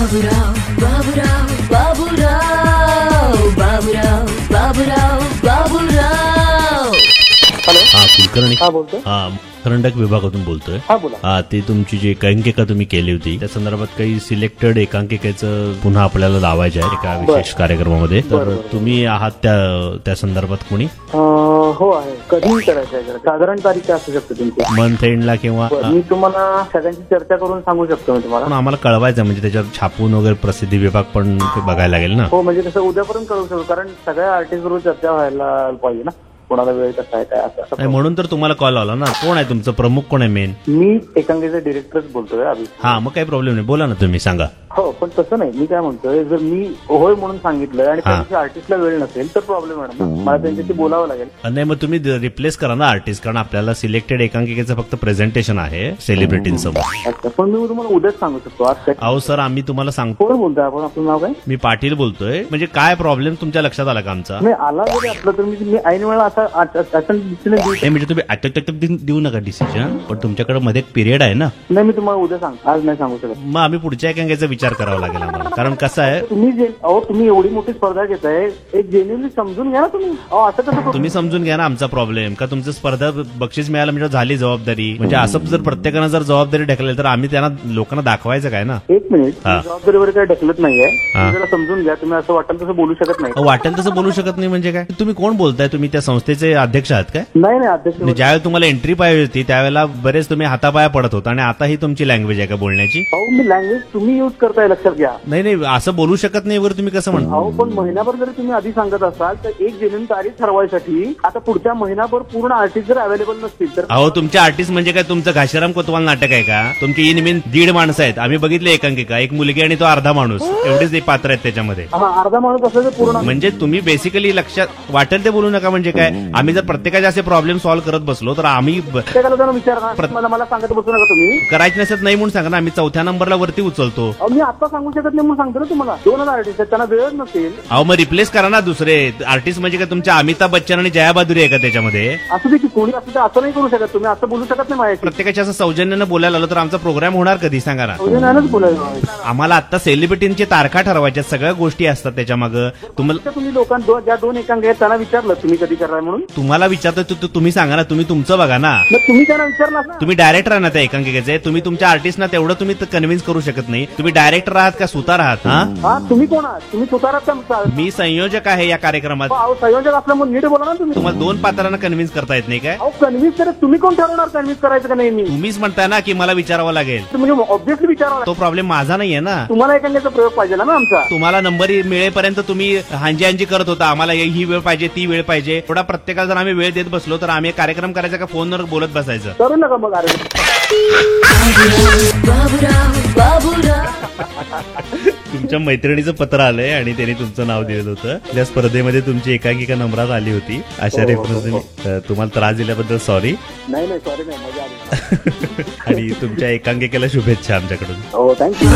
Baburao Baburao Baburao Baburao Baburao Baburao. Hello. हा कुलकर्णी. हा बोलतोय. हा करंडक विभागातून बोलतोय. हा बोला. हा ते तुमची जी एकांकिका तुम्ही केली होती त्या संदर्भात काही सिलेक्टेड एकांकिकेचं पुन्हा आपल्याला लावायचं आहे एका विशेष कार्यक्रमामध्ये. तर तुम्ही आहात त्या संदर्भात कोणी? हो आहे. कधी करायचं आहे? साधारण तारीख काय असू शकते तुमची? मंथ एंडला किंवा मी तुम्हाला सगळ्यांची चर्चा करून सांगू शकतो मी तुम्हाला. पण आम्हाला कळवायचं म्हणजे त्याच्यावर छापून वगैरे प्रसिद्धी विभाग पण ते बघायला लागेल ना. हो म्हणजे कसं उद्यापर्यंत करू शकतो कारण सगळ्या आर्टिस्ट बरोबर चर्चा व्हायला पाहिजे ना. कोणाला वेळ कसा आहे काय असं. नाही, म्हणून तर तुम्हाला कॉल आला ना. कोण आहे तुमचं प्रमुख? कोण आहे मेन? मी एकांकिका डिरेक्टरच बोलतोय अभि. हा मग काही प्रॉब्लेम नाही, बोला ना तुम्ही, सांगा. हो पण तसं नाही. मी काय म्हणतोय जर मी होय म्हणून सांगितलं आणि त्यांच्या आर्टिस्टला वेळ नसेल तर प्रॉब्लेम आहे ना. मला त्यांच्याशी बोलावं लागेल. नाही मग तुम्ही रिप्लेस करा ना आर्टिस्ट, कारण आपल्याला सिलेक्टेड एकांकिकेचं फक्त प्रेझेंटेशन आहे सेलिब्रिटींसमोर. अच्छा पण मी तुम्हाला उद्याच सांगू शकतो. आज काय? अहो सर आम्ही तुम्हाला सांगतो. कोण बोलतोय आपण? आपलं नाव काय? मी पाटील बोलतोय. म्हणजे काय प्रॉब्लेम तुमच्या लक्षात आला का आमचा? नाही आला जरी असलं तर मी ऐन वेळा असं नाही म्हणजे तुम्ही अटक देऊ नका डिसिजन, पण तुमच्याकडे मध्ये एक पिरियड आहे ना. नाही मी तुम्हाला उद्या सांग, आज नाही सांगू शकत. मग आम्ही पुढच्या एकांकिकेचा विचार करावा लागेल आम्हाला. कारण कसं आहे तुम्ही एवढी मोठी स्पर्धा घेताय एक जेन्युअनली समजून घ्या ना तुम्ही. असं कसं तुम्ही समजून घ्या ना आमचा प्रॉब्लेम. का तुमचं स्पर्धा बक्षीस मिळालं म्हणजे झाली जबाबदारी. म्हणजे असं जर प्रत्येकानं जर जबाबदारी ढकलेल तर आम्ही त्यांना लोकांना दाखवायचं काय ना. एक मिनिट. जबाबदारीवर काय ढकलत नाहीये. जरा समजून घ्या. तुम्ही असं वाटेल तसं बोलू शकत नाही. वाटेल तसं बोलू शकत नाही म्हणजे काय? तुम्ही कोण बोलताय? तुम्ही त्या संस्थेचे अध्यक्ष आहात काय? नाही अध्यक्ष. ज्यावेळेला तुम्हाला एंट्री पाहिजे होती त्यावेळेला बरेच तुम्ही हातापाया पडत होता आणि आता ही तुमची लँग्वेज आहे का बोलण्याची? अहो मी लँग्वेज तुम्ही युज करताय लक्षात घ्या. नाही असं बोलू शकत नाही वर तुम्ही कसं म्हणता? अहो पण महिनाभर जरी तुम्ही आधी सांगत असाल तर एक जेन्युइन तारीख ठरवायसाठी आता पुढच्या महिनाभर पूर्ण आर्टिस्ट जर अवेलेबल नसतील तर. अहो तुमचे आर्टिस्ट म्हणजे काय तुमचं घाशीराम कोतवाल नाटक आहे का? तुमची इन मीन 1.5 माणसं आहेत. आम्ही बघितले एकांकिका, एक मुलगी आणि तो अर्धा माणूस, एवढेच एक पात्र आहेत त्याच्यामध्ये. अर्धा माणूस असं तर पूर्ण म्हणजे तुम्ही बेसिकली लक्षात वाटेल ते बोलू नका म्हणजे काय? आम्ही जर प्रत्येकाचे असे प्रॉब्लेम सॉल्व्ह करत बसलो तर आम्ही विचार मला सांगत बसू नका तुम्ही. करायचे नसत नाही म्हणून सांगा ना. आम्ही 4थ्या नंबरला वरती उचलतो. मी आता सांगू शकत नाही म्हणून सांगतो ना तुम्हाला. 2 आर्टिस्ट आहेत त्यांना वेळच नसेल. अहो मग रिप्लेस करा ना दुसरे आर्टिस्ट. म्हणजे काय तुमच्या अमिताभ बच्चन आणि जया बहादुरी आहे का त्याच्यामध्ये? असू दे की कोणी असं ते असं नाही करू शकत. तुम्ही असं बोलू शकत नाही माझ्याशी. प्रत्येकाच्या असं सौजन्यानं बोलायला आलं तर आमचा प्रोग्राम होणार कधी सांगा ना. सौजन्यानंच बोलायचं. आम्हाला आता सेलिब्रिटींची तारखा ठरवायच्या सगळ्या गोष्टी असतात त्याच्यामागं. तुम्ही लोकांना ज्या 2 एकांकिका आहेत त्यांना विचारलं तुम्ही कधी करणार म्हणून? तुम्हाला विचारतो तुम्ही सांगा ना. तुम्ही तुमचं बघा ना. तुम्ही त्यांना विचारला ना. तुम्ही डायरेक्टर आहात ना त्या एकांकिकेचे. तुम्ही तुमच्या आर्टिस्टना तेवढं तुम्ही कन्व्हिन्स करू शकत नाही. तुम्ही डायरेक्टर आहात का सुतार आहात? हा तुम्ही कोण आहात? तुम्ही सुतारात का? मी संयोजक आहे या कार्यक्रमात. संयोजक असल्यामुळे नीट बोला ना तुम्ही. तुम्हाला 2 पात्रांना कन्व्हिन्स करता येत नाही काय? कन्व्हिन्स करत तुम्ही कोण ठरवणार कन्व्हिन्स करायचं का नाही? मी तुम्हीच म्हणताय ना की मला विचारावं लागेल. म्हणजे ऑब्व्हियसली विचारावं. तो प्रॉब्लेम माझा नाहीये ना. तुम्हाला एकांकिकेचा प्रयोग पाहिजे ना आमचा. तुम्हाला नंबर मिळेपर्यंत तुम्ही हांजी करत होता. आम्हाला ही वेळ पाहिजे ती वेळ पाहिजे. थोडा प्रत्येकाला जर आम्ही वेळ देत बसलो तर आम्ही कार्यक्रम करायचा का फोनवर बोलत बसायचं? करू नका मग. तुमच्या मैत्रिणीचं पत्र आलंय आणि त्यांनी तुमचं नाव दिलेलं होतं. त्या स्पर्धेमध्ये तुमची एकांकिका नंबरात आली होती. अशा रेफरन्सने तुम्हाला त्रास दिल्याबद्दल सॉरी. नाही सॉरी नाही, मजा आली. आणि तुमच्या एकांकिकेला शुभेच्छा आमच्याकडून. हो थँक्यू.